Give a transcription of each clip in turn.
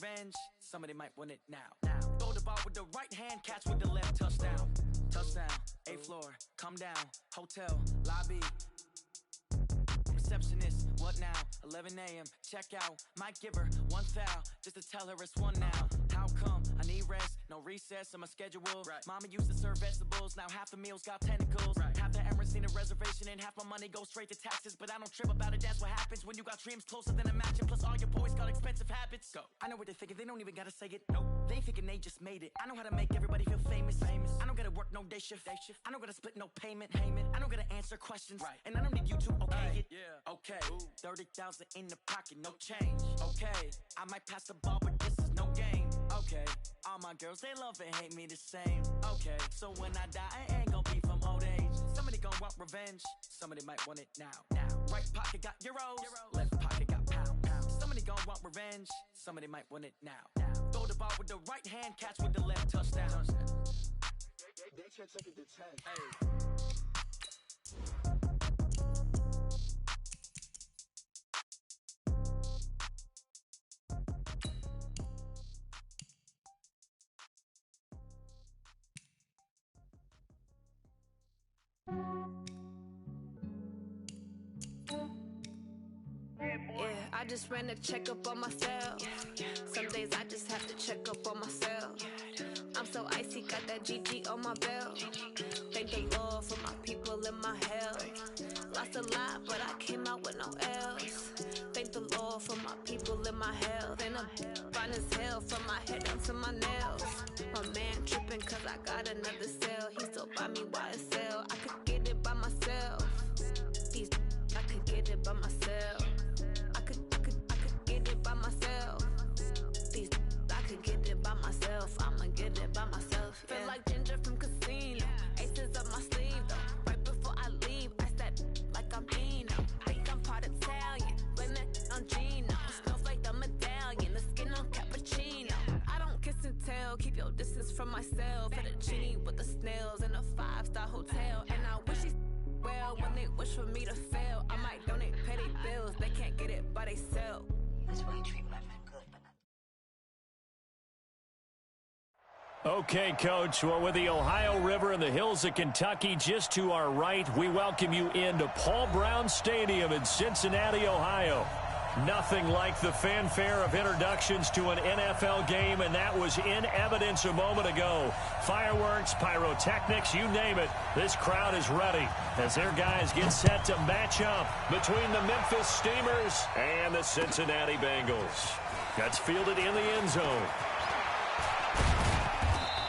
revenge. Somebody might want it now. Throw the ball with the right hand, catch with the left. Touchdown. Touchdown. 8th floor. Come down. Hotel. Lobby. Receptionist, what now? 11 a.m. Check out. Might give her one foul just to tell her it's one now. How come? I need rest, no recess in my schedule. Right. Mama used to serve vegetables, now half the meals got tentacles. Right. Half the Emirates need a reservation and half my money goes straight to taxes. But I don't trip about it, that's what happens when you got dreams closer than a match. And plus all your boys got expensive habits. Go. I know what they're thinking, they don't even gotta say it. Nope. They ain't thinking they just made it. I know how to make everybody feel famous. I don't gotta work no day shift. I don't gotta split no payment. I don't gotta answer questions. Right. And I don't need you to okay it. Yeah. Okay. 30,000 in the pocket, no change. Okay. I might pass the ball, but this is no game. Okay. All my girls, they love and hate me the same. Okay. So when I die, I ain't gon' be from old age. Somebody gon' want revenge. Somebody might want it now. Right pocket got euros. Left pocket got pound. Somebody gon' want revenge. Somebody might want it now. Throw the ball with the right hand, catch with the left. Touchdown. They should take it to 10. Hey. Yeah, I just ran a checkup on myself. Some days I just have to check up on myself. I'm so icy, got that GG on my belt. Thank the Lord for my people and my health. Lost a lot, but I came out with no L's. Thank the Lord for my people and my health. And I'm fine as hell from my head down to my nails. My man tripping cause I got another cell. He still buy me YSL. I could get it by myself. These I could get it by myself. I could get it by myself. These I could get it by myself. I'ma get it by myself. Yeah. Feel like Ginger from Casino. Aces up my sleeve though. Right before I leave, I step like I'm Dino. Think I'm part Italian. Blame it on Gino. Snowflake the medallion. The skin on cappuccino. I don't kiss and tell. Keep your distance from myself. At a genie with the snails in a 5-star hotel. And I wish he's well when they wish for me to fail. I might donate petty bills. They can't get it by they sell. That's why you treat my men good, but not. Okay, Coach. Well, with the Ohio River and the hills of Kentucky just to our right, we welcome you into Paul Brown Stadium in Cincinnati, Ohio. Nothing like the fanfare of introductions to an NFL game, and that was in evidence a moment ago. Fireworks, pyrotechnics, you name it. This crowd is ready as their guys get set to match up between the Memphis Steamers and the Cincinnati Bengals. That's fielded in the end zone.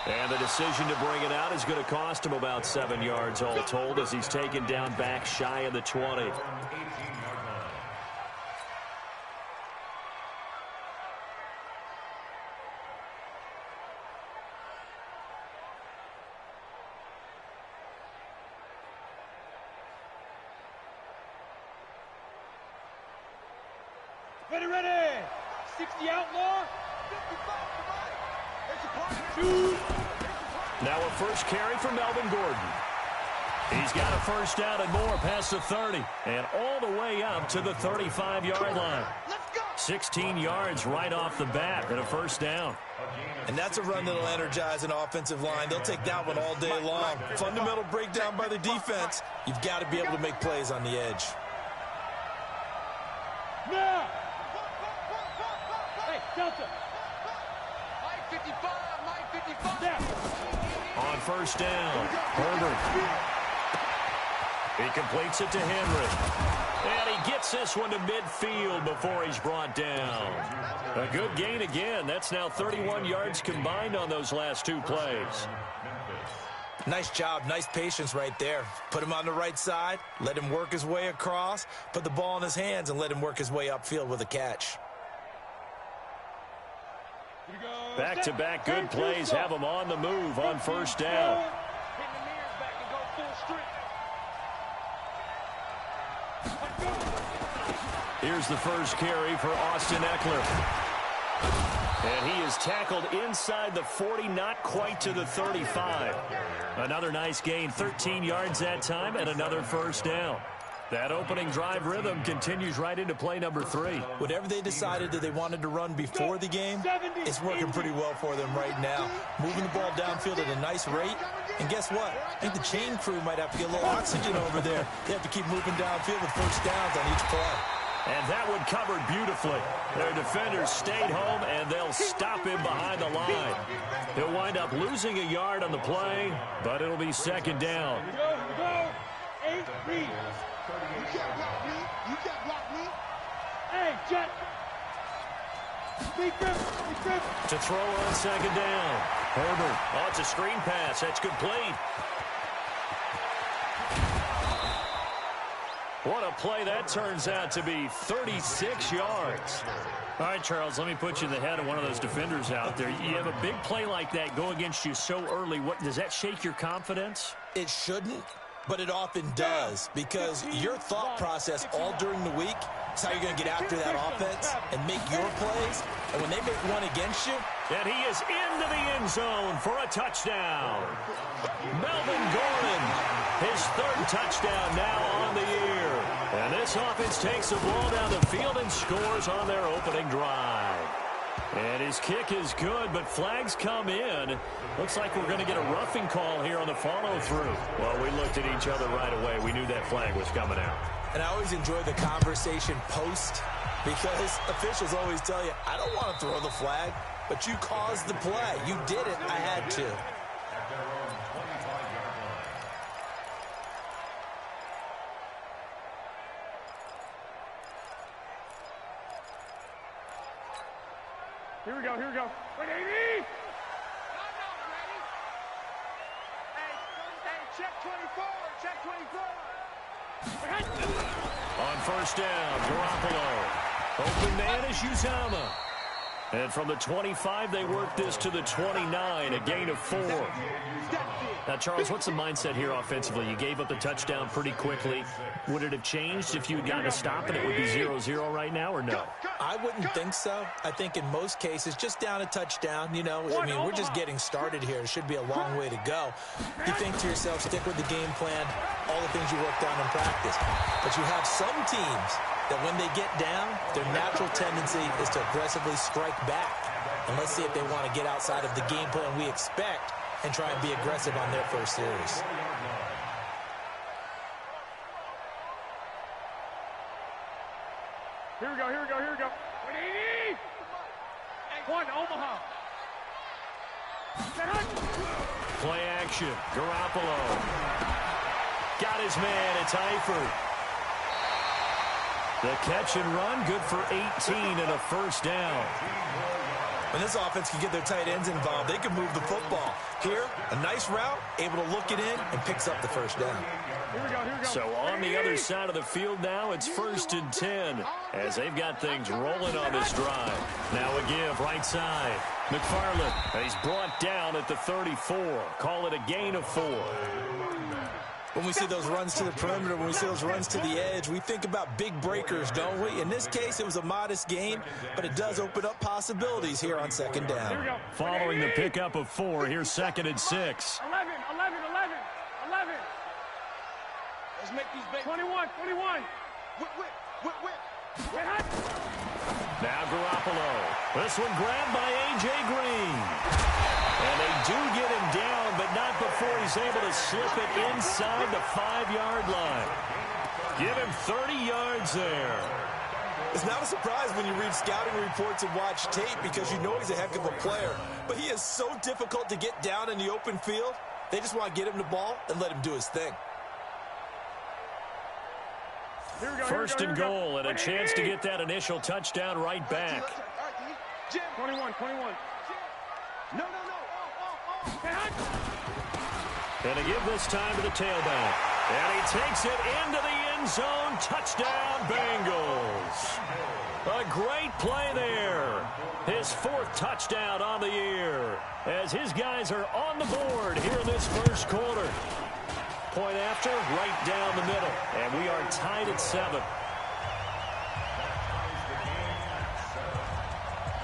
And the decision to bring it out is going to cost him about 7 yards all told as he's taken down back shy of the 20. Ready. 60 outlaw. 55, Now a first carry for Melvin Gordon. He's got a first down and more past the 30 and all the way up to the 35-yard line. 16 yards right off the bat and a first down. And that's a run that'll energize an offensive line. They'll take that one all day long. Fundamental breakdown by the defense. You've got to be able to make plays on the edge. Now! Hey, Delta! 55! Yeah. On first down, Herbert. He completes it to Henry. And he gets this one to midfield before he's brought down. A good gain again. That's now 31 yards combined on those last two plays. Nice job, nice patience right there. Put him on the right side, let him work his way across, put the ball in his hands, and let him work his way upfield with a catch. Back-to-back good plays have him on the move on first down. Here's the first carry for Austin Eckler. And he is tackled inside the 40, not quite to the 35. Another nice gain, 13 yards that time, and another first down. That opening drive rhythm continues right into play number 3. Whatever they decided that they wanted to run before the game, it's working pretty well for them right now. Moving the ball downfield at a nice rate. And guess what? I think the chain crew might have to get a little oxygen over there. They have to keep moving downfield with first downs on each play. And that one covered beautifully. Their defenders stayed home, and they'll stop him behind the line. He'll wind up losing a yard on the play, but it'll be second down. Go. 8 reads. You can't block me. You can't block me. Hey, Jet. Big grip. To throw on second down. Herbert. Oh, it's a screen pass. That's complete. What a play that turns out to be, 36 yards. All right, Charles, let me put you in the head of one of those defenders out there. You have a big play like that go against you so early. What does that shake your confidence? It shouldn't, but it often does, because your thought process all during the week is how you're going to get after that offense and make your plays. And when they make one against you, and he is into the end zone for a touchdown. Melvin Gordon, his 3rd touchdown now on the year. And this offense takes the ball down the field and scores on their opening drive. And his kick is good, but flags come in. Looks like we're going to get a roughing call here on the follow-through. Well, we looked at each other right away. We knew that flag was coming out. and I always enjoy the conversation post, because officials always tell you, I don't want to throw the flag, but you caused the play. You did it. I had to. Here we go, here we go. Wait, Amy! Hey, check 24, check 24. On first down, Garoppolo. Open man is Uzama. And from the 25, they work this to the 29, a gain of 4. Now, Charles, what's the mindset here offensively? You gave up the touchdown pretty quickly. Would it have changed if you had gotten a stop and it would be 0-0 right now, or no? I wouldn't think so. I think in most cases, just down a touchdown, you know, I mean, we're just getting started here. It should be a long way to go. You think to yourself, stick with the game plan, all the things you worked on in practice. But you have some teams that when they get down, their natural tendency is to aggressively strike back. And let's see if they want to get outside of the game plan we expect and try and be aggressive on their first series. Here we go, here we go, here we go. 180! One, Omaha. Play action. Garoppolo. Got his man. It's Eifert. The catch and run, good for 18 and a first down. When this offense can get their tight ends involved, they can move the football. Here, a nice route, able to look it in, and picks up the first down. Here we go, here we go. So on the other side of the field now, it's 1st and 10 as they've got things rolling on this drive. Now a give, right side. McFarland, and he's brought down at the 34. Call it a gain of 4. When we see those runs to the perimeter, when we see those runs to the edge, we think about big breakers, don't we? In this case, it was a modest gain, but it does open up possibilities here on second down. Following the pickup of 4, here's 2nd and 6. 11. Let's make these big. 21. Whip. Now Garoppolo. This one grabbed by A.J. Green. And they do get him down, but not before he's able to slip it inside the 5-yard line. Give him 30 yards there. It's not a surprise when you read scouting reports and watch tape, because you know he's a heck of a player. But he is so difficult to get down in the open field. They just want to get him the ball and let him do his thing. First and goal, and a chance to get that initial touchdown right back. 21. No. And a give this time to the tailback. And he takes it into the end zone. Touchdown, Bengals. A great play there. His 4th touchdown on the year, as his guys are on the board here in this first quarter. Point after, right down the middle. And we are tied at 7.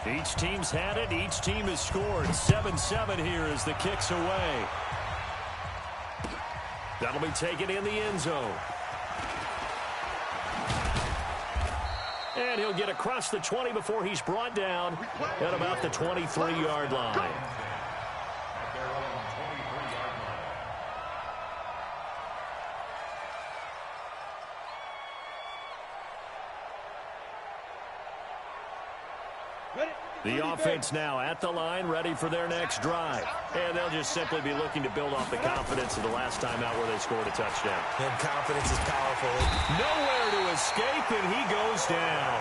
Each team's had it. Each team has scored. 7-7 here as the kick's away. That'll be taken in the end zone. And he'll get across the 20 before he's brought down at about the 23-yard line. The offense now at the line, ready for their next drive. And they'll just simply be looking to build off the confidence of the last time out where they scored a touchdown. And confidence is powerful. Nowhere to escape, and he goes down.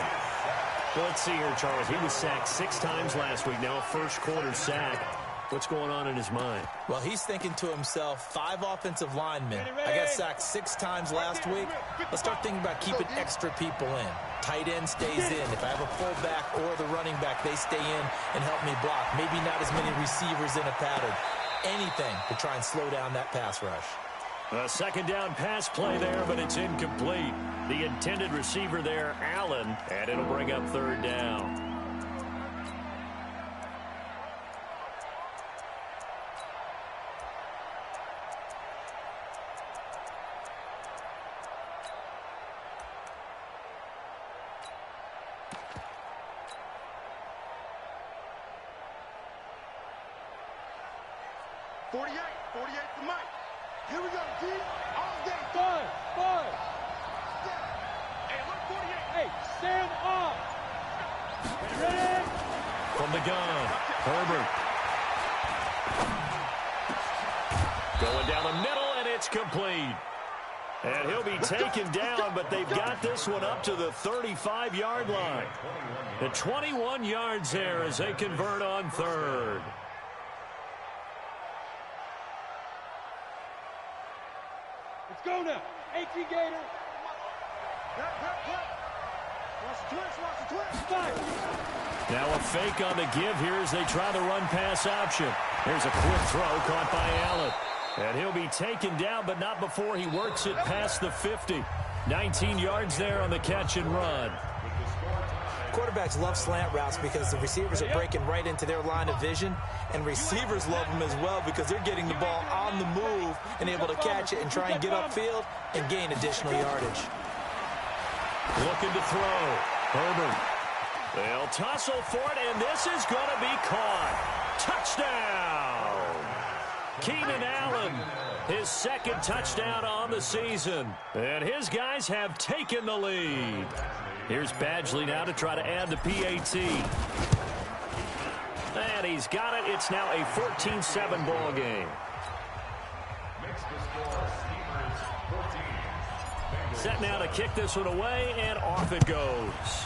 Well, let's see here, Charles. He was sacked 6 times last week. Now a first-quarter sack. What's going on in his mind? Well, he's thinking to himself, 5 offensive linemen. I got sacked 6 times last week. Let's start thinking about keeping extra people in. Tight end stays in. If I have a fullback or the running back, they stay in and help me block. Maybe not as many receivers in a pattern. Anything to try and slow down that pass rush. A second down pass play there, but it's incomplete. The intended receiver there, Allen, and it'll bring up third down. For Mike. Here we go, G. All day. Five. Hey, look, 48. Hey, stand up. Ready? From the gun, Herbert. Going down the middle, and it's complete. And he'll be taken down, but they've got this one up to the 35-yard line. The 21 yards there as they convert on third. Let's go now. 18 Gator. Watch the twist. Now a fake on the give here as they try the run-pass option. Here's a quick throw caught by Allen. And he'll be taken down, but not before he works it past the 50. 19 yards there on the catch and run. Quarterbacks love slant routes because the receivers are breaking right into their line of vision, and receivers love them as well because they're getting the ball on the move and able to catch it and try and get upfield and gain additional yardage. Looking to throw. Herbert. They'll tussle for it, and this is going to be caught. Touchdown! Keenan Allen, his second touchdown on the season. And his guys have taken the lead. Here's Badgley now to try to add the PAT. And he's got it. It's now a 14-7 ball game. Set now to kick this one away, and off it goes.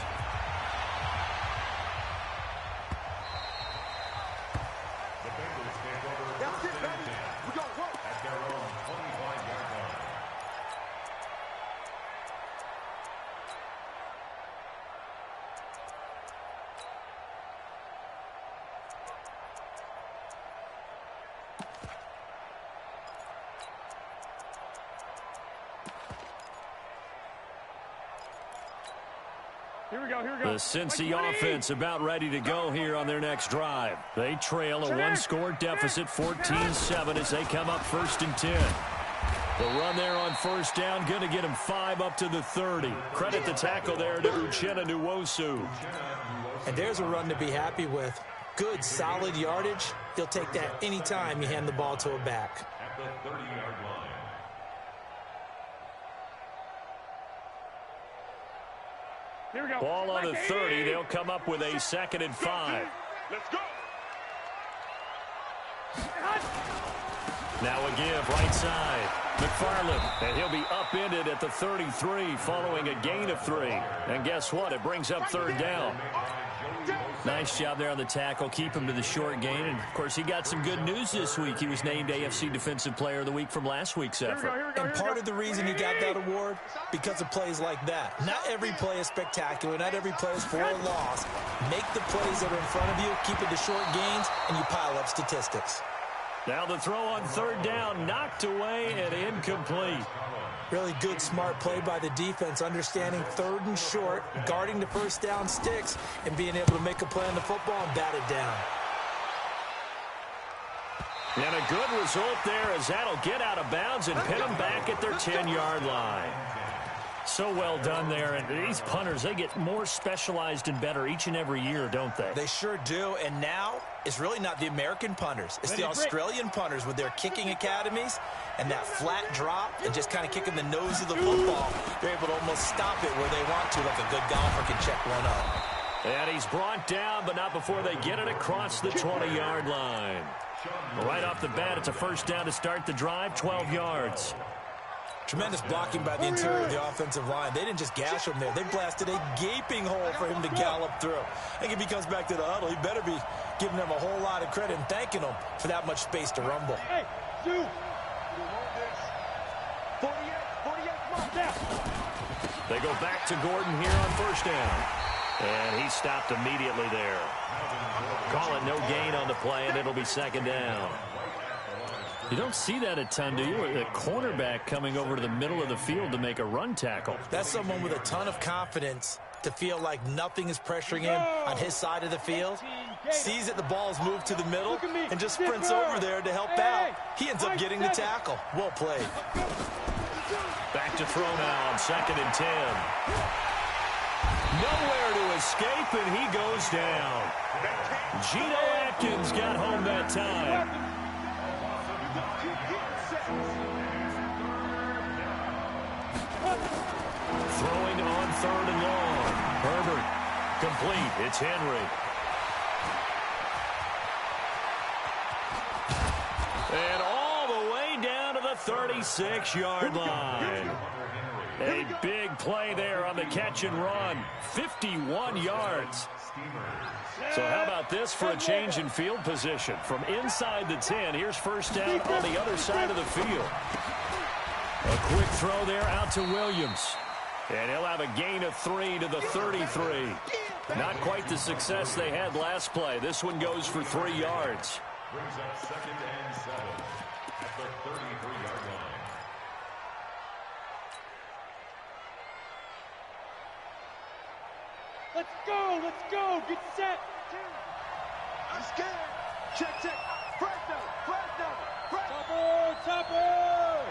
That's it, baby. We go work. At their own 25-yard line. Here we go. The Cincy offense about ready to go here on their next drive. They trail a one-score deficit, 14-7, as they come up 1st and 10. The run there on first down, going to get him 5 up to the 30. Credit the tackle there to Uchenna Nwosu. And there's a run to be happy with. Good, solid yardage. He'll take that anytime you hand the ball to a back. At the 30-yard line. Here we go. Ball on the 30. They'll come up with a 2nd and 5. Let's go. Now a give, right side. McFarland, and he'll be upended at the 33 following a gain of 3. And guess what? It brings up 3rd down. Nice job there on the tackle. Keep him to the short gain. And, of course, he got some good news this week. He was named AFC Defensive Player of the Week from last week's effort. And part of the reason he got that award, because of plays like that. Not every play is spectacular. Not every play is for a loss. Make the plays that are in front of you, keep it to short gains, and you pile up statistics. Now the throw on 3rd down, knocked away and incomplete. Really good, smart play by the defense, understanding 3rd and short, guarding the first down sticks, and being able to make a play on the football and bat it down. And a good result there as that'll get out of bounds and pin them back at their 10-yard line. So well done there. And these punters, they get more specialized and better each and every year, don't they? They sure do. And now it's really not the American punters. It's the Australian punters with their kicking academies and that flat drop and just kind of kicking the nose of the football. They're able to almost stop it where they want to, like a good golfer can check one up. And he's brought down, but not before they get it across the 20-yard line. Right off the bat, it's a first down to start the drive, 12 yards. Tremendous blocking by the interior of the offensive line. They didn't just gash him there. They blasted a gaping hole for him to gallop through. I think if he comes back to the huddle, he better be giving them a whole lot of credit and thanking them for that much space to rumble. Hey, Sue. 48, come on, down. They go back to Gordon here on first down. And he stopped immediately there. Call it no gain on the play, and it'll be second down. You don't see that a ton, do you? A cornerback coming over to the middle of the field to make a run tackle. That's someone with a ton of confidence to feel like nothing is pressuring him on his side of the field. Sees that the ball's moved to the middle and just sprints over there to help out. He ends up getting the tackle. Well played. Back to throw now on 2nd and 10. Nowhere to escape, and he goes down. Geno Atkins got home that time. Throwing on 3rd and long. Herbert complete. It's Henry. And all the way down to the 36-yard line. A big play there on the catch and run. 51 yards. So how about this for a change in field position? From inside the 10, here's first down on the other side of the field. A quick throw there out to Williams. And he'll have a gain of 3 to the 33. Not quite the success they had last play. This one goes for 3 yards. Brings up 2nd and 7 at the 33-yard line. Let's go, get set. I'm scared. Check. Flag down. Topper.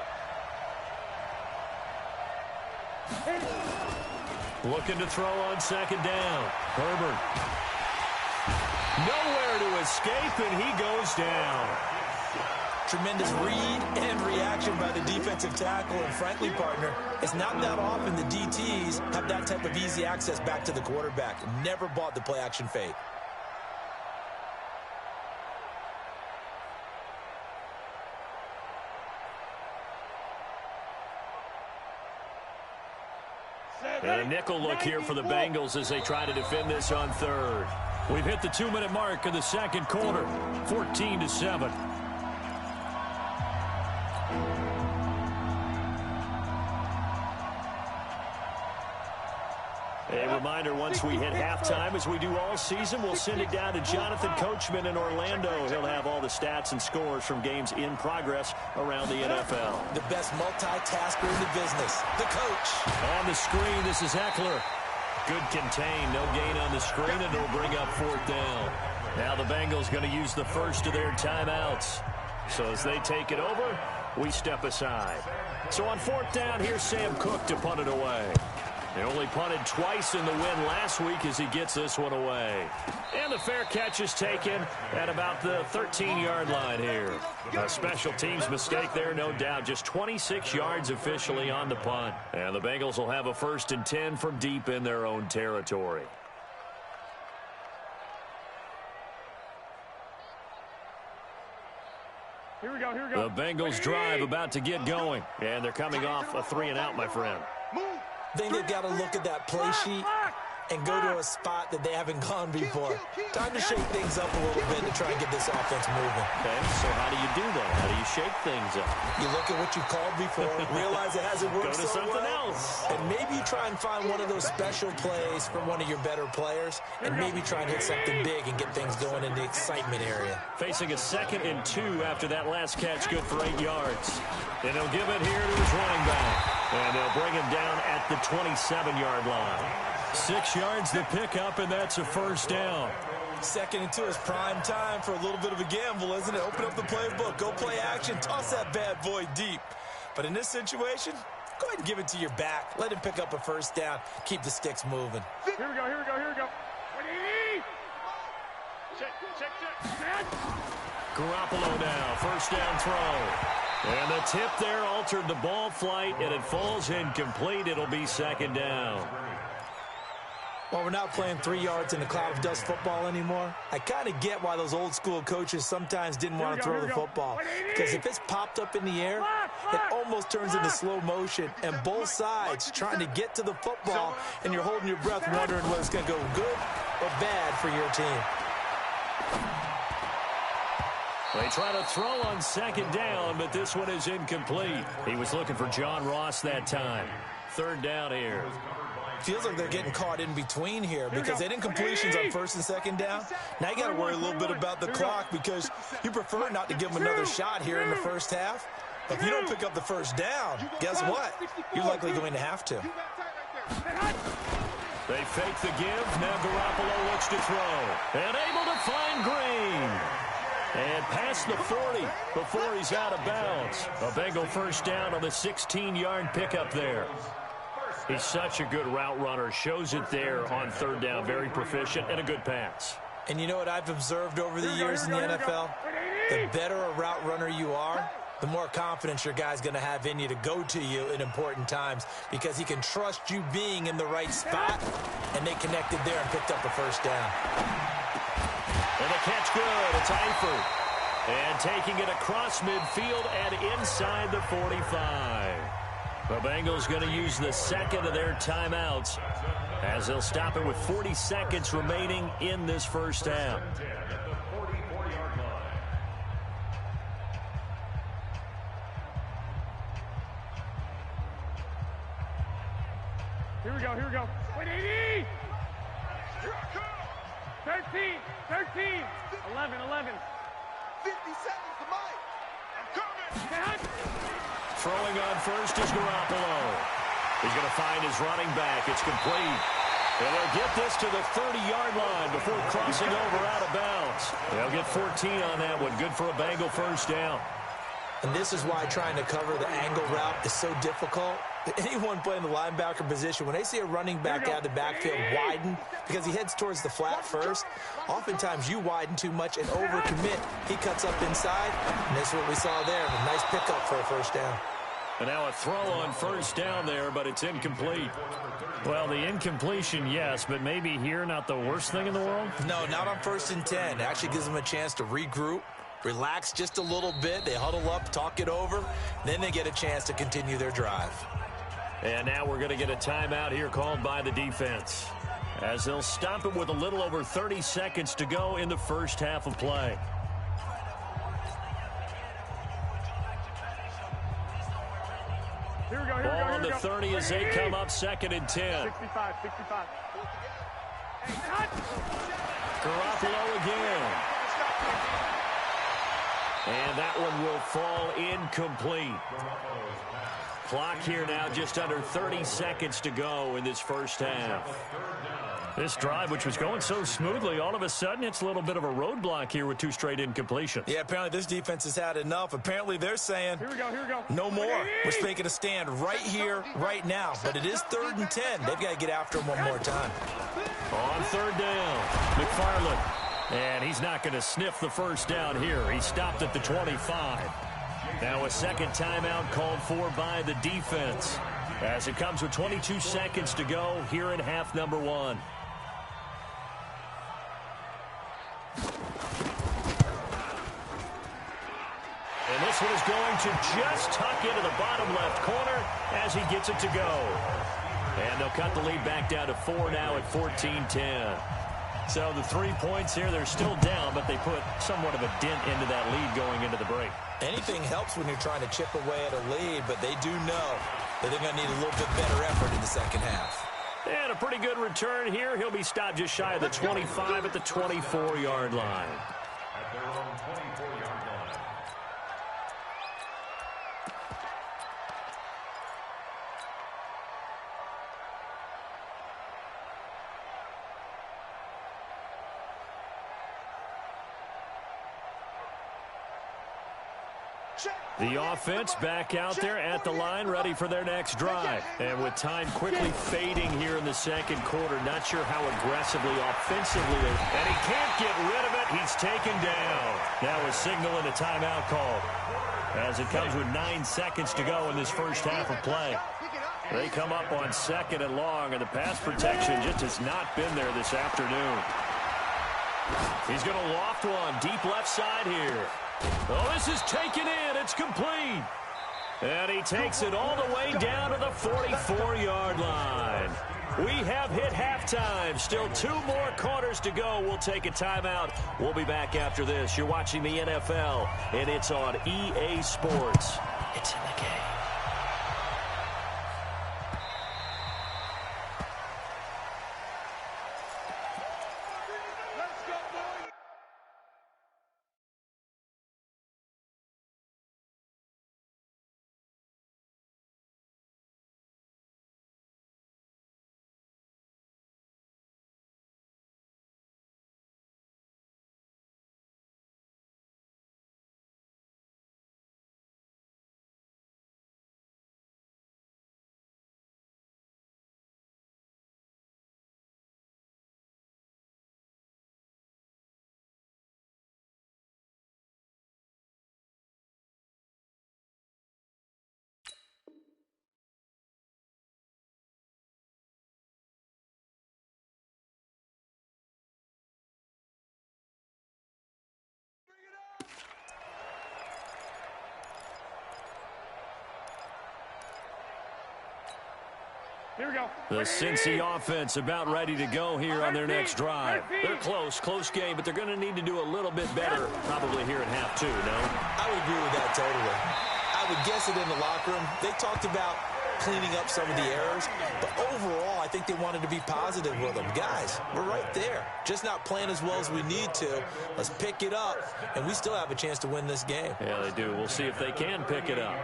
Looking to throw on 2nd down. Herbert. Nowhere to escape, and he goes down. Tremendous read and reaction by the defensive tackle. And frankly, partner, it's not that often the DTs have that type of easy access back to the quarterback. Never bought the play action fake. And a nickel look here for the Bengals as they try to defend this on 3rd. We've hit the 2-minute mark of the 2nd quarter, 14-7. A reminder, once we hit halftime, as we do all season, we'll send it down to Jonathan Coachman in Orlando. He'll have all the stats and scores from games in progress around the NFL. The best multitasker in the business, the coach. On the screen, this is Eckler. Good contain, no gain on the screen, and it'll bring up 4th down. Now the Bengals going to use the first of their timeouts. So as they take it over, we step aside. So on 4th down, here's Sam Cook to punt it away. He only punted twice in the win last week as he gets this one away. And the fair catch is taken at about the 13-yard line here. A special teams mistake there, no doubt. Just 26 yards officially on the punt. And the Bengals will have a 1st and 10 from deep in their own territory. Here we go. The Bengals drive about to get going. And they're coming off a 3-and-out, my friend. I think they've got to look at that play sheet and go to a spot that they haven't gone before. Time to shake things up a little bit to try and get this offense moving. Okay, so how do you do that? How do you shake things up? You look at what you've called before, realize it hasn't worked Go to so something well, else. and maybe you try and find one of those special plays from one of your better players, and maybe try and hit something big and get things going in the excitement area. Facing a 2nd and 2 after that last catch, good for 8 yards. And he'll give it here to his running back. And they'll bring him down at the 27-yard line. 6 yards to pick up, and that's a first down. 2nd and 2 is prime time for a little bit of a gamble, isn't it? Open up the playbook, go play action, toss that bad boy deep. But in this situation, Go ahead and give it to your back. Let him pick up a first down. Keep the sticks moving. Here we go, here we go, here we go. Check. Garoppolo now, first down throw. And the tip there altered the ball flight, and it falls incomplete. It'll be second down. Well, we're not playing 3 yards in a cloud of dust football anymore. I kind of get why those old school coaches sometimes didn't want to throw the football. Because if it's popped up in the air, it almost turns into slow motion. And both sides trying to get to the football, and you're holding your breath wondering whether it's going to go good or bad for your team. They try to throw on second down, but this one is incomplete. He was looking for John Ross that time. Third down here. Feels like they're getting caught in between here because they didn't completions on first and second down. Now you got to worry a little bit about the clock because you prefer not to give them another shot here in the first half. If you don't pick up the first down, guess what? You're likely going to have to. They fake the give. Now Garoppolo looks to throw. And able to find Green. And past the 40 before he's out of bounds. A Bengal first down on the 16-yard pickup there. He's such a good route runner. Shows it there on third down. Very proficient and a good pass. And you know what I've observed over the years in the NFL? The better a route runner you are, the more confidence your guy's going to have in you to go to you in important times because he can trust you being in the right spot, and they connected there and picked up a first down. And the catch good. It's Eifert. And taking it across midfield and inside the 45. The Bengals going to use the second of their timeouts as they'll stop it with 40 seconds remaining in this first half. Here we go, here we go. 180! 13, 11. 50 seconds to Mike. I'm coming. Throwing on first is Garoppolo. He's going to find his running back. It's complete. And they'll get this to the 30-yard line before crossing over out of bounds. They'll get 14 on that one. Good for a Bengal first down. And this is why trying to cover the angle route is so difficult. Anyone playing the linebacker position, when they see a running back out of the backfield widen, because he heads towards the flat first, oftentimes you widen too much and overcommit. He cuts up inside, and that's what we saw there. A nice pickup for a first down. And now a throw on first down there, but it's incomplete. Well, the incompletion, yes, but maybe here not the worst thing in the world? No, not on 1st and 10. It actually gives them a chance to regroup, relax just a little bit. They huddle up, talk it over, then they get a chance to continue their drive. And now we're going to get a timeout here called by the defense, as they'll stop it with a little over 30 seconds to go in the first half of play. Here we go, Ball on the 30 as they come up 2nd and 10. 65. Garoppolo again. And that one will fall incomplete. Clock here now just under 30 seconds to go in this first half. This drive, which was going so smoothly, all of a sudden it's a little bit of a roadblock here with 2 straight incompletions. Yeah, apparently this defense has had enough. Apparently they're saying, Here we go. no more. We're making a stand right here, right now. But it is 3rd and 10. They've got to get after him one more time. On 3rd down, McFarland. And he's not going to sniff the first down here. He stopped at the 25. Now a second timeout called for by the defense, as it comes with 22 seconds to go here in half number 1. And this one is going to just tuck into the bottom left corner as he gets it to go. And they'll cut the lead back down to 4 now at 14-10. So the 3 points here, they're still down, but they put somewhat of a dent into that lead going into the break. Anything helps when you're trying to chip away at a lead, but they do know that they're going to need a little bit better effort in the second half. And a pretty good return here. He'll be stopped just shy of the 25 at the 24-yard line. At their own 24-yard line. The offense back out there at the line, ready for their next drive. And with time quickly fading here in the second quarter, not sure how aggressively, offensively, and he can't get rid of it. He's taken down. Now a signal and a timeout call as it comes with 9 seconds to go in this first half of play. They come up on 2nd and long, and the pass protection just has not been there this afternoon. He's going to loft one deep left side here. Oh, this is taken in. It's complete. And he takes it all the way down to the 44-yard line. We have hit halftime. Still 2 more quarters to go. We'll take a timeout. We'll be back after this. You're watching the NFL, and it's on EA Sports. It's in the game. Here we go. The Cincy offense about ready to go here on their next drive. They're close game, but they're going to need to do a little bit better probably here in half 2, no? I would agree with that totally. I would guess it in the locker room. They talked about cleaning up some of the errors, but overall, I think they wanted to be positive with them. Guys, we're right there. Just not playing as well as we need to. Let's pick it up, and we still have a chance to win this game. Yeah, they do. We'll see if they can pick it up.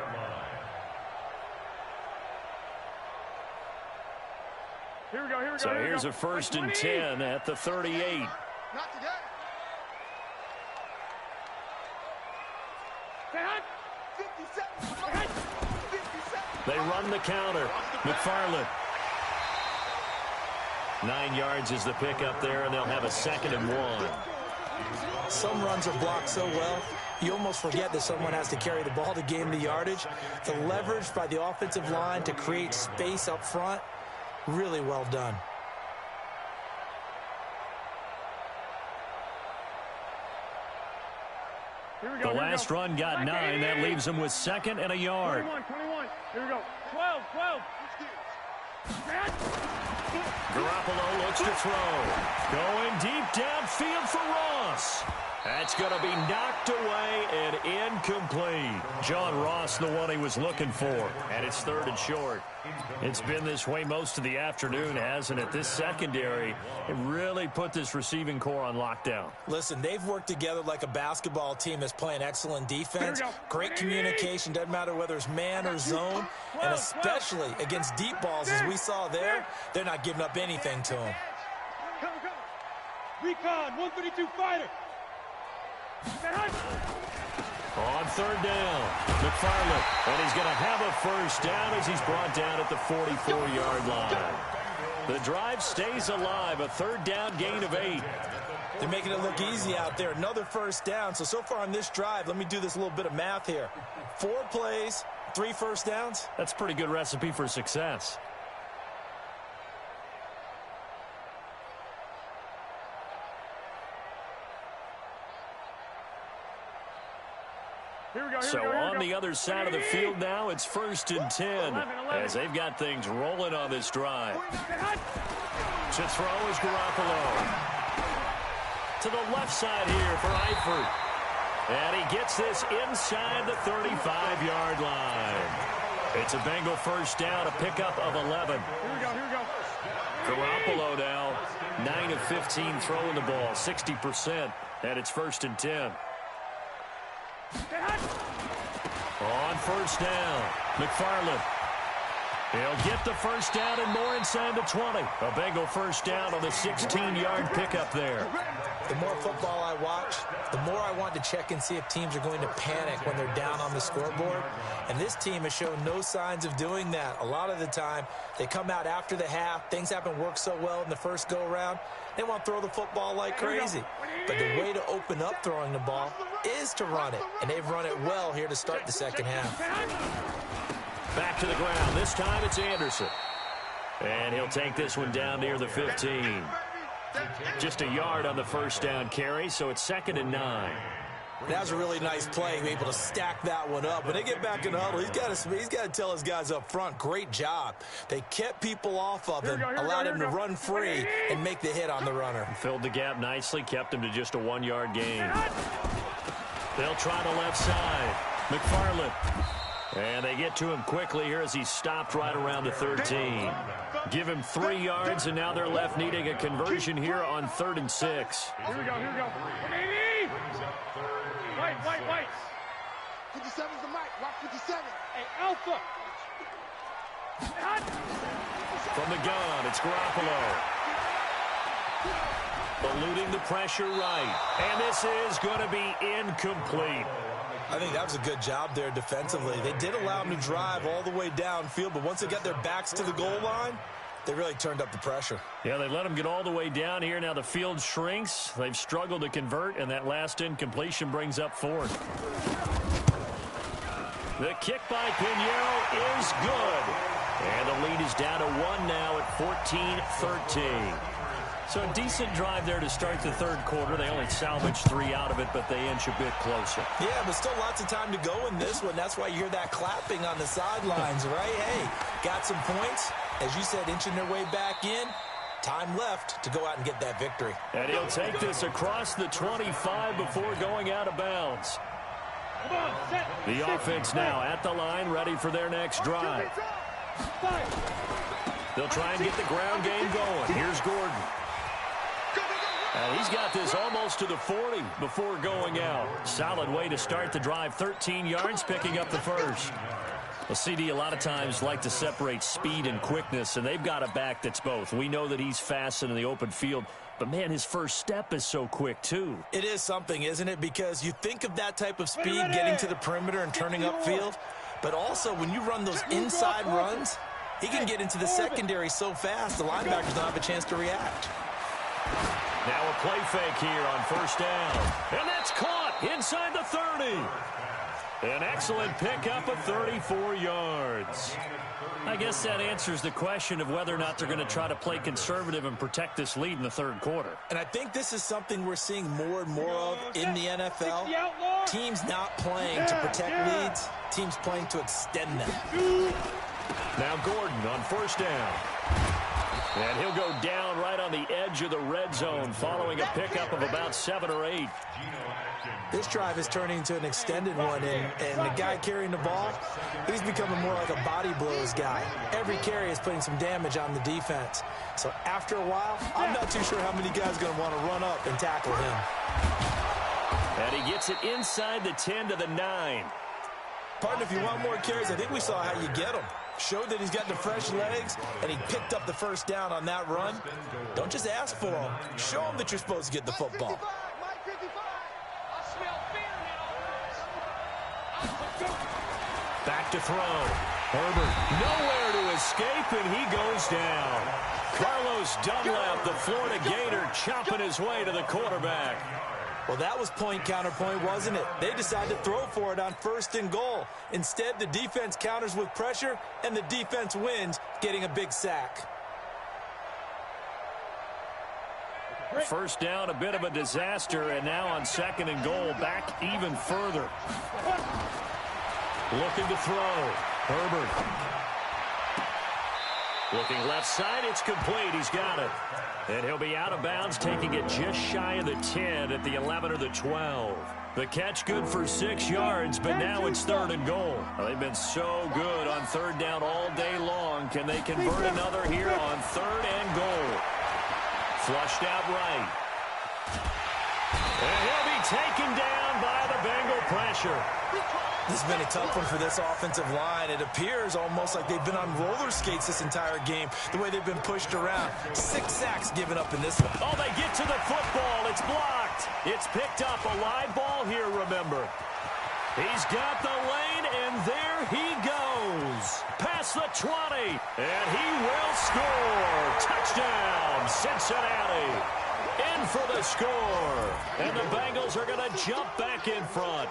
Here we go. So here's a 1st and 10 at the 38. Not today. They run the counter. McFarland. 9 yards is the pickup there, and they'll have a 2nd and 1. Some runs are blocked so well, you almost forget that someone has to carry the ball to gain the yardage. The leverage by the offensive line to create space up front, really well done. The last run got 9. That leaves them with 2nd and a yard. 21. Here we go. 12. Garoppolo looks to throw. Going deep downfield for Ross. That's going to be knocked away and incomplete. John Ross, the one he was looking for. And it's 3rd and short. It's been this way most of the afternoon, hasn't it? This secondary, it really put this receiving core on lockdown. Listen, they've worked together like a basketball team that's playing excellent defense. Great communication, doesn't matter whether it's man or zone. And especially against deep balls, as we saw there, they're not giving up anything to them. Come. Recon, 132 fighter. On 3rd down, McFarland, and he's going to have a 1st down as he's brought down at the 44-yard line. The drive stays alive, a 3rd down gain of 8. They're making it look easy out there. Another 1st down. So far on this drive, let me do this little bit of math here. 4 plays, 3 1st downs. That's a pretty good recipe for success. So on the other side of the field now, it's 1st and 10 as they've got things rolling on this drive. To throw is Garoppolo. To the left side here for Eifert. And he gets this inside the 35-yard line. It's a Bengal 1st down, a pickup of 11. Here we go. Garoppolo now, 9 of 15 throwing the ball, 60%, and it's 1st and 10. On 1st down, McFarland. He'll get the 1st down and more inside the 20. A Bengal 1st down on the 16-yard pickup there. The more football I watch, the more I want to check and see if teams are going to panic when they're down on the scoreboard. And this team has shown no signs of doing that. A lot of the time, they come out after the half. Things haven't worked so well in the first go-around. They want to throw the football like crazy. But the way to open up throwing the ball is to run it. And they've run it well here to start the second half. Back to the ground. This time it's Anderson. And he'll take this one down near the 15. Just a yard on the first down carry, so it's 2nd and 9. That was a really nice play, able to stack that one up. When they get back in the huddle, he's got to tell his guys up front, great job. They kept people off of him, allowed him to run free and make the hit on the runner. Filled the gap nicely, kept him to just a 1-yard gain. They'll try the left side. McFarland. And they get to him quickly here as he's stopped right around the 13. Give him 3 yards, and now they're left needing a conversion here on 3rd and 6. Here we go. White. 57's the mic. Watch 57. Hey, Alpha. From the gun, it's Garoppolo. Eluding the pressure right. And this is going to be incomplete. I think that was a good job there defensively. They did allow them to drive all the way downfield, but once they got their backs to the goal line, they really turned up the pressure. Yeah, they let them get all the way down here. Now the field shrinks. They've struggled to convert, and that last incompletion brings up 4th. The kick by Pinheiro is good. And the lead is down to 1 now at 14-13. So a decent drive there to start the third quarter. They only salvaged 3 out of it, but they inch a bit closer. Yeah, but still lots of time to go in this one. That's why you hear that clapping on the sidelines, right? Hey, got some points. As you said, inching their way back in. Time left to go out and get that victory. And he'll take this across the 25 before going out of bounds. The offense now at the line, ready for their next drive. They'll try and get the ground game going. Here's Gordon. And he's got this almost to the 40 before going out. Solid way to start the drive. 13 yards, picking up the first. Well, CD a lot of times like to separate speed and quickness, and they've got a back that's both. We know that he's fast in the open field, but, man, his first step is so quick, too. It is something, isn't it? Because you think of that type of speed getting to the perimeter and turning upfield, but also when you run those inside runs, he can get into the secondary so fast the linebackers don't have a chance to react. Now a play fake here on first down. And that's caught inside the 30. An excellent pickup of 34 yards. I guess that answers the question of whether or not they're going to try to play conservative and protect this lead in the third quarter. And I think this is something we're seeing more and more of in the NFL. Teams not playing to protect leads, teams playing to extend them. Now Gordon on first down. And he'll go down right on the edge of the red zone following a pickup of about 7 or 8. This drive is turning into an extended one, and the guy carrying the ball, he's becoming more like a body blows guy. Every carry is putting some damage on the defense. So after a while, I'm not too sure how many guys are going to want to run up and tackle him. And he gets it inside the 10 to the 9. Partner, if you want more carries, I think we saw how you get them. Showed that he's got the fresh legs, and he picked up the first down on that run. Don't just ask for them. Show them that you're supposed to get the football. Back to throw. Herbert nowhere to escape, and he goes down. Carlos Dunlap, the Florida Gator, chopping his way to the quarterback. Well, that was point counterpoint, wasn't it? They decided to throw for it on 1st and goal. Instead, the defense counters with pressure, and the defense wins, getting a big sack. First down, a bit of a disaster, and now on 2nd and goal, back even further. Looking to throw. Herbert. Looking left side, it's complete. He's got it. And he'll be out of bounds, taking it just shy of the 10 at the 11 or the 12. The catch good for 6 yards, but now it's 3rd and goal. Well, they've been so good on 3rd down all day long. Can they convert another here on 3rd and goal? Flushed out right. And he'll be taken down by the Bengal pressure. This has been a tough one for this offensive line. It appears almost like they've been on roller skates this entire game, the way they've been pushed around. 6 sacks given up in this one. Oh, they get to the football. It's blocked. It's picked up. A live ball here, remember. He's got the lane, and there he goes. Past the 20, and he will score. Touchdown, Cincinnati. In for the score. And the Bengals are going to jump back in front.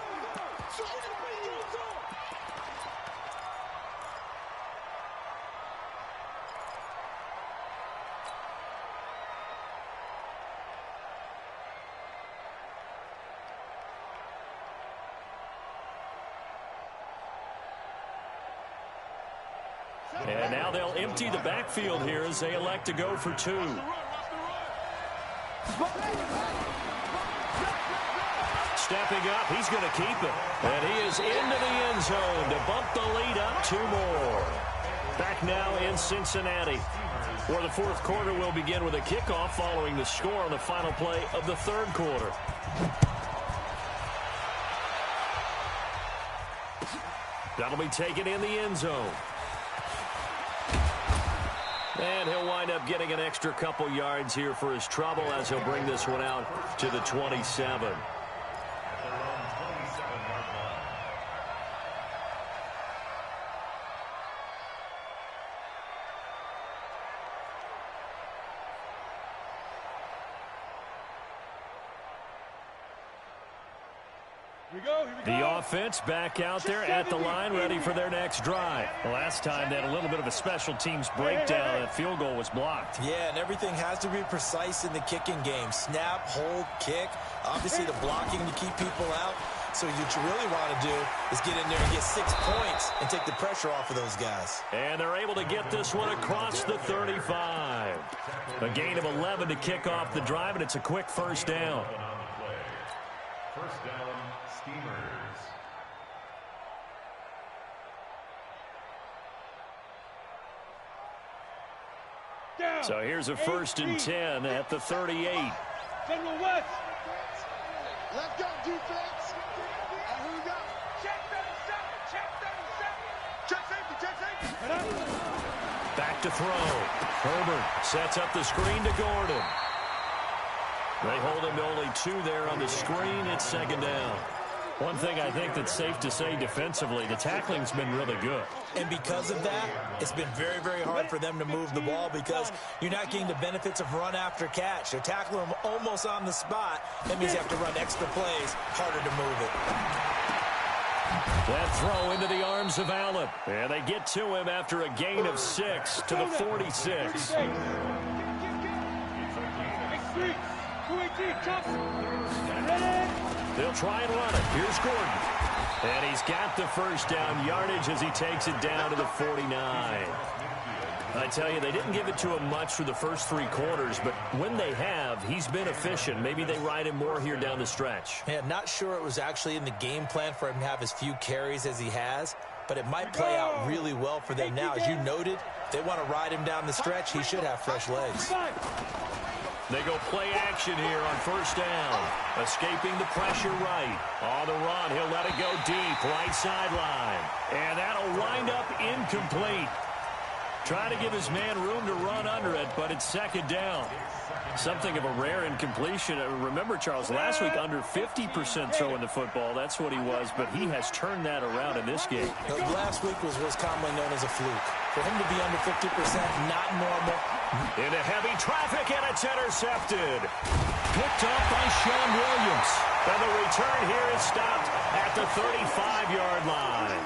And now they'll empty the backfield here as they elect to go for 2. Stepping up, he's going to keep it. And he is into the end zone to bump the lead up 2 more. Back now in Cincinnati, where the fourth quarter will begin with a kickoff following the score on the final play of the third quarter. That'll be taken in the end zone. And he'll wind up getting an extra couple yards here for his trouble as he'll bring this one out to the 27. The offense back out there at the line, ready for their next drive. Last time they had a little bit of a special teams breakdown. That field goal was blocked. Yeah, and everything has to be precise in the kicking game. Snap, hold, kick. Obviously, the blocking to keep people out. So what you really want to do is get in there and get 6 points and take the pressure off of those guys. And they're able to get this one across the 35. A gain of 11 to kick off the drive, and it's a quick first down. First down, Steamers. So here's a 1st and 10 at the 38. General West. Let's go, defense. And who we got? Check 37. Check 37. Check safety, check safety. Back to throw. Herbert sets up the screen to Gordon. They hold him to only 2 there on the screen. It's 2nd down. One thing I think that's safe to say defensively, the tackling's been really good. And because of that, it's been very, very hard for them to move the ball because you're not getting the benefits of run after catch. They're tackling them almost on the spot. That means you have to run extra plays, harder to move it. That throw into the arms of Allen. And they get to him after a gain of 6 to the 46. They'll try and run it. Here's Gordon. And he's got the first down yardage as he takes it down to the 49. I tell you, they didn't give it to him much for the first 3 quarters, but when they have, he's been efficient. Maybe they ride him more here down the stretch. Yeah, not sure it was actually in the game plan for him to have as few carries as he has, but it might play out really well for them now. As you noted, if they want to ride him down the stretch, he should have fresh legs. They go play action here on first down. Escaping the pressure right. On the run, he'll let it go deep, right sideline. And that'll wind up incomplete. Trying to give his man room to run under it, but it's 2nd down. Something of a rare incompletion. Remember, Charles, last week under 50% throwing the football. That's what he was, but he has turned that around in this game. Last week was what's commonly known as a fluke. For him to be under 50%, not normal. Into heavy traffic, and it's intercepted. Picked up by Sean Williams. And the return here is stopped at the 35-yard line.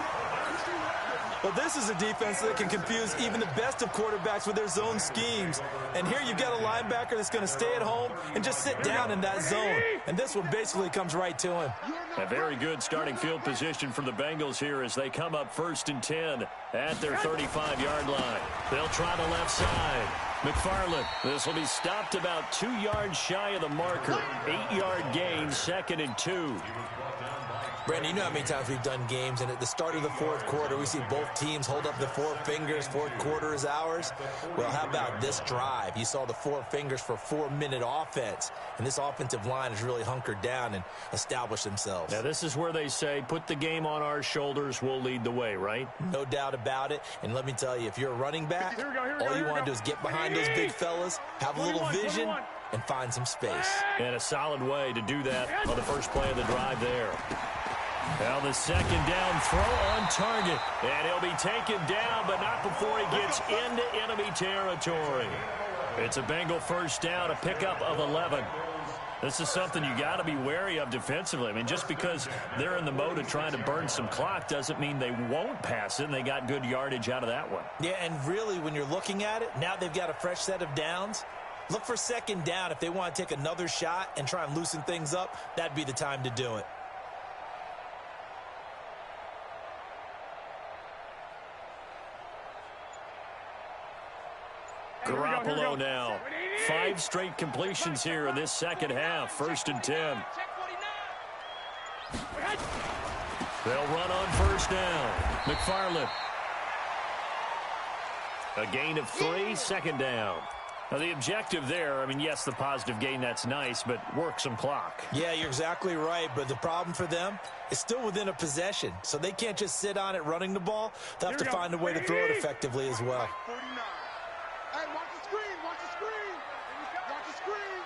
Well, this is a defense that can confuse even the best of quarterbacks with their zone schemes. And here you've got a linebacker that's going to stay at home and just sit down in that zone. And this one basically comes right to him. A very good starting field position for the Bengals here as they come up 1st and 10 at their 35-yard line. They'll try the left side. McFarland, this will be stopped about 2 yards shy of the marker. 8-yard gain, 2nd and 2. Brandon, you know how many times we've done games, and at the start of the fourth quarter, we see both teams hold up the four fingers, fourth quarter is ours. Well, how about this drive? You saw the four fingers for 4-minute offense, and this offensive line has really hunkered down and established themselves. Now, this is where they say, put the game on our shoulders, we'll lead the way, right? No doubt about it, and let me tell you, if you're a running back, all you want to do is get behind those big fellas, have a little vision, and find some space. And a solid way to do that on the first play of the drive there. Now the second down throw on target. And he'll be taken down, but not before he gets into enemy territory. It's a Bengal first down, a pickup of 11. This is something you got to be wary of defensively. I mean, just because they're in the mode of trying to burn some clock doesn't mean they won't pass it, and they got good yardage out of that one. Yeah, and really, when you're looking at it, now they've got a fresh set of downs. Look for second down. If they want to take another shot and try and loosen things up, that'd be the time to do it. Garoppolo now. 5 straight completions here in this second half. 1st and 10. They'll run on first down. McFarland. A gain of 3, second down. Now, the objective there, I mean, yes, the positive gain, that's nice, but work some clock. Yeah, you're exactly right, but the problem for them is still within a possession, so they can't just sit on it running the ball. They'll have to find a way to throw it effectively as well. 49. Hey, watch the screen, watch the screen. Watch the screen.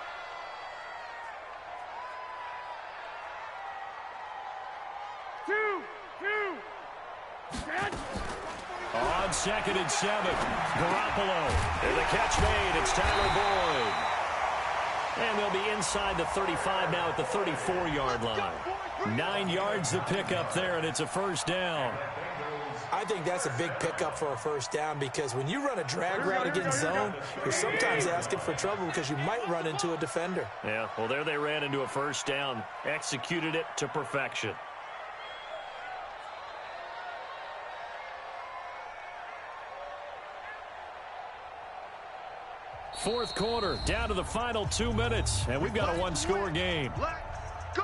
On 2nd and 7, Garoppolo. And the catch made. It's Tyler Boyd. And they'll be inside the 35 now at the 34-yard line. 9 yards to pick up there, and it's a first down. I think that's a big pickup for a first down because when you run a drag route against zone, you're sometimes asking for trouble because you might run into a defender. Yeah, well, there they ran into a first down. Executed it to perfection. Fourth quarter, down to the final 2 minutes, and we've got a one-score game. Let's go.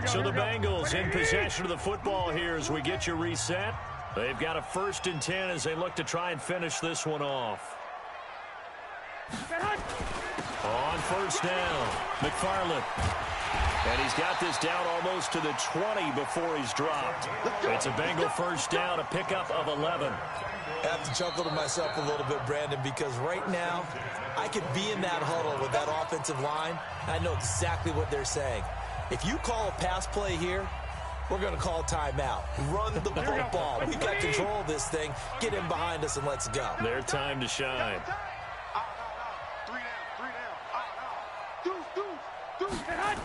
So the Bengals in possession of the football here as we get you reset. They've got a 1st and 10 as they look to try and finish this one off. On first down, McFarland. And he's got this down almost to the 20 before he's dropped. It's a Bengal first down, a pickup of 11. I have to chuckle to myself a little bit, Brandon, because right now I could be in that huddle with that offensive line. I know exactly what they're saying. If you call a pass play here, we're going to call timeout. Run the football. We've got control of this thing. Get in behind us and let's go. Their time to shine. 3 down.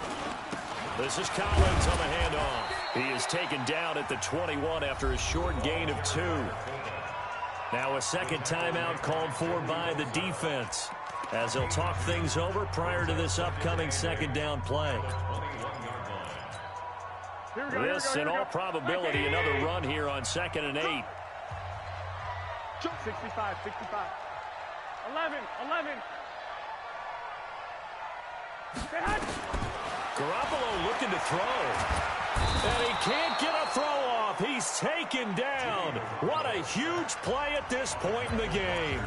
This is Collins on the handoff. He is taken down at the 21 after a short gain of 2. Now a second timeout called for by the defense as they'll talk things over prior to this upcoming second down play. This, in all probability, another run here on 2nd and 8. 65. 11. Garoppolo looking to throw. And he can't get a throw off. He's taken down. What a huge play at this point in the game.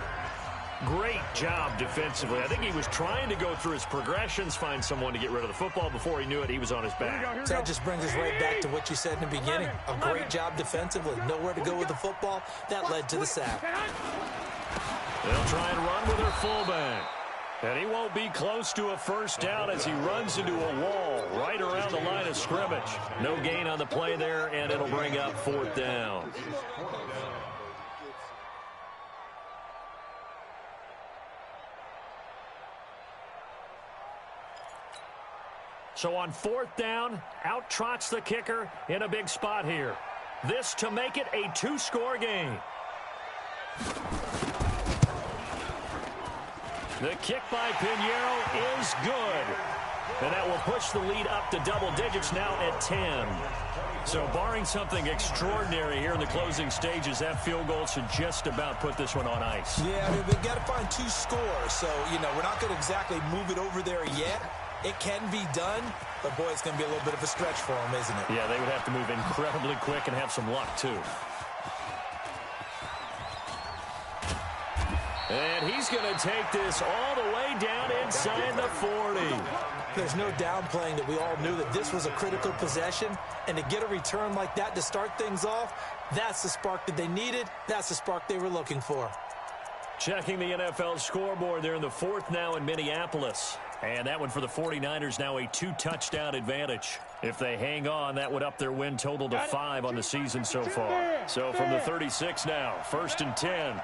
Great job defensively. I think he was trying to go through his progressions, find someone to get rid of the football. Before he knew it, he was on his back. That just brings us right back to what you said in the beginning. A great job defensively. Nowhere to go with the football. That led to the sack. They'll try and run with their fullback. And he won't be close to a first down as he runs into a wall right around the line of scrimmage. No gain on the play there, and it'll bring up 4th down. So on 4th down, out trots the kicker in a big spot here. This to make it a 2-score game. The kick by Pinheiro is good. And that will push the lead up to double digits now at 10. So barring something extraordinary here in the closing stages, that field goal should just about put this one on ice. Yeah, I mean, they've got to find 2 scores. So, we're not going to exactly move it over there yet. It can be done, but, boy, it's going to be a little bit of a stretch for them, isn't it? Yeah, they would have to move incredibly quick and have some luck, too. And he's going to take this all the way down inside the 40. There's no downplaying that we all knew that this was a critical possession, and to get a return like that to start things off, that's the spark that they needed. That's the spark they were looking for. Checking the NFL scoreboard there in the 4th now in Minneapolis. And that one for the 49ers now a 2-touchdown advantage. If they hang on, that would up their win total to 5 on the season so far. So from the 36 now, 1st and 10.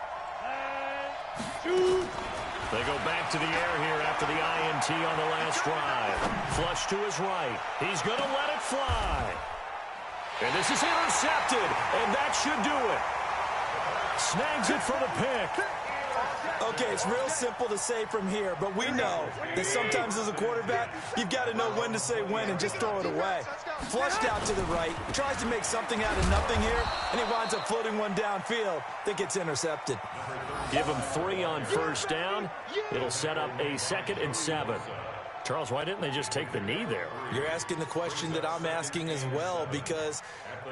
They go back to the air here after the INT on the last drive. Flush to his right. He's going to let it fly. And this is intercepted, and that should do it. Snags it for the pick. Okay, it's real simple to say from here, but we know that sometimes as a quarterback, you've got to know when to say when and just throw it away. Flushed out to the right, tries to make something out of nothing here, and he winds up floating one downfield that gets intercepted. Give him 3 on 1st down. It'll set up a 2nd and 7. Charles, why didn't they just take the knee there? You're asking the question that I'm asking as well, because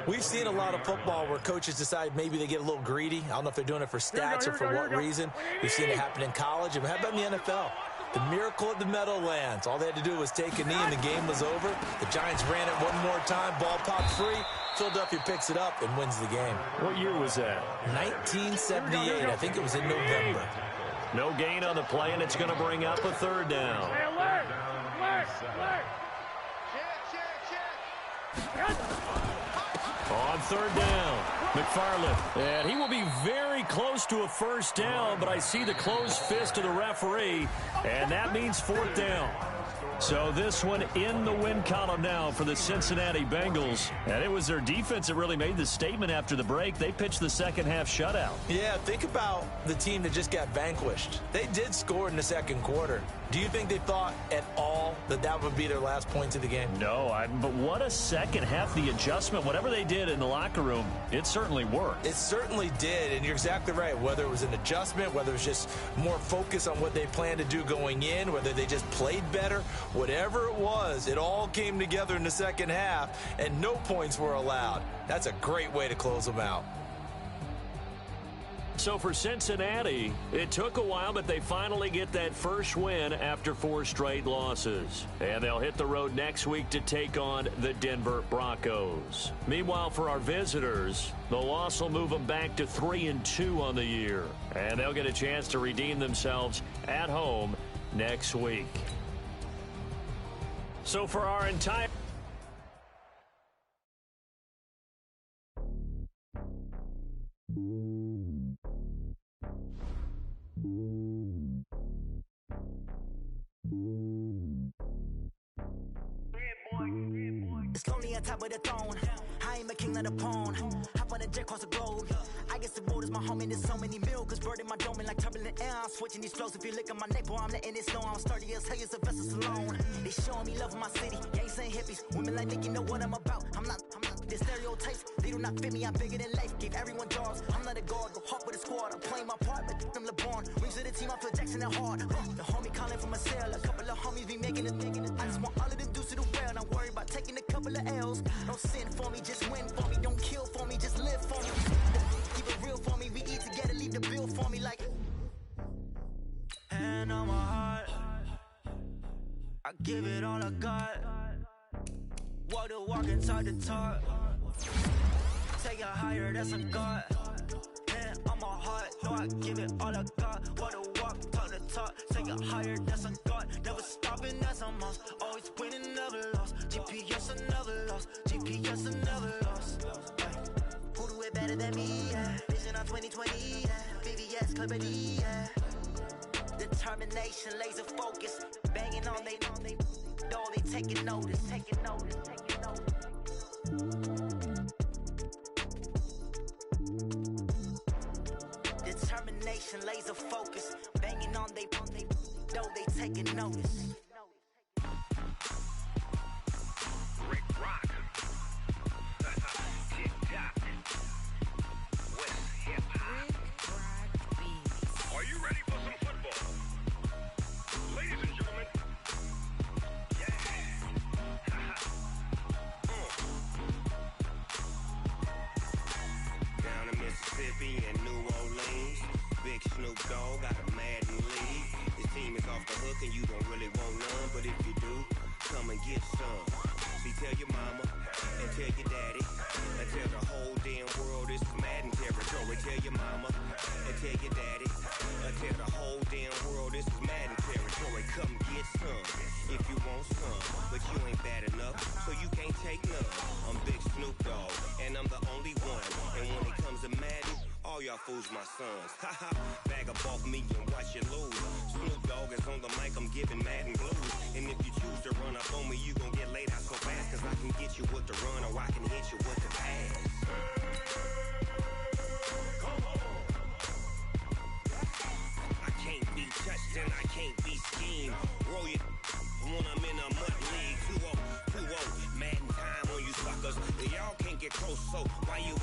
we've seen a lot of football where coaches decide maybe they get a little greedy. I don't know if they're doing it for stats or for what reason. We've seen it happen in college. And how about in the NFL? The miracle of the Meadowlands. All they had to do was take a knee and the game was over. The Giants ran it one more time. Ball popped free. Philadelphia picks it up and wins the game. What year was that? 1978. I think it was in November. No gain on the play, and it's going to bring up a 3rd down. On 3rd down, McFarland. And he will be very close to a 1st down, but I see the closed fist of the referee, and that means 4th down. So this one in the win column now for the Cincinnati Bengals. And it was their defense that really made the statement after the break. They pitched the second half shutout. Yeah, think about the team that just got vanquished. They did score in the 2nd quarter. Do you think they thought at all that that would be their last points of the game? No, but what a second half. The adjustment, whatever they did in the locker room, it certainly worked. It certainly did, and you're exactly right. Whether it was an adjustment, whether it was just more focus on what they planned to do going in, whether they just played better, whatever it was, it all came together in the second half, and no points were allowed. That's a great way to close them out. So for Cincinnati, it took a while, but they finally get that first win after 4 straight losses. And they'll hit the road next week to take on the Denver Broncos. Meanwhile, for our visitors, the loss will move them back to 3-2 on the year. And they'll get a chance to redeem themselves at home next week. So for our entire... It's lonely on top of the throne. I ain't a king, not a pawn. Hop on a jet across the globe. I guess the world is my home and there's so many milkers burning my dome like turbulent air. I'm switching these flows. If you look at my neck, boy, I'm letting it slow. I'm sturdy as hell as a vessel alone. They showing me love in my city. Gangs and hippies. Women like think you know what I'm about. I'm not the stereotypes. They do not fit me. I'm bigger than life. Give everyone jobs. I'm not a guard. Go hard with a squad. I'm playing my part, but them LeBron. Rings to the team. I feel Jackson and hard. The homie calling from a cell. A couple of homies be making it. I just want all of them dudes to do well. Not worry about taking a couple of L's. Don't sin for me, just win for me. Don't kill for me, just live for me. Keep it real for me. We eat together, leave the bill for me like. Hand on my heart, I give it all I got. Walk the walk inside the talk. Take it higher, that's a God. Hand on my heart, no, I give it all I got. Walk the walk, talk the talk. Take it higher, that's a God. Never stopping, that's a must. Always winning, never lost. GPS, I never lost. GPS, I never lost. Who do it better than me? Yeah. Vision on 2020. Yeah. VVS, Clippity. Yeah. Determination, laser focus. Banging on they, though they taking notice. Taking notice. Taking notice. Determination, laser focus. Banging on they, though they taking notice. Rick Rock. get some. See, tell your mama and tell your daddy and tell the whole damn world this is Madden territory. Tell your mama and tell your daddy and tell the whole damn world this is Madden territory. Come get some if you want some, but you ain't bad enough, so you can't take none. I'm Big Snoop Dogg, and I'm the only one. And when it comes to Madden, all y'all fools my sons. Haha, bag up off me and watch you lose. Snoop Dogg is on the mic, I'm giving Madden blues. And if you choose to run up on me, you gon' get laid out so fast, cause I can get you with the run or I can hit you with the pass. Come on. I can't be touched and I can't be schemed. Roll you when I'm in a mud league. 2-0, 2-0, Madden time on you suckers. Y'all can't get close, so why you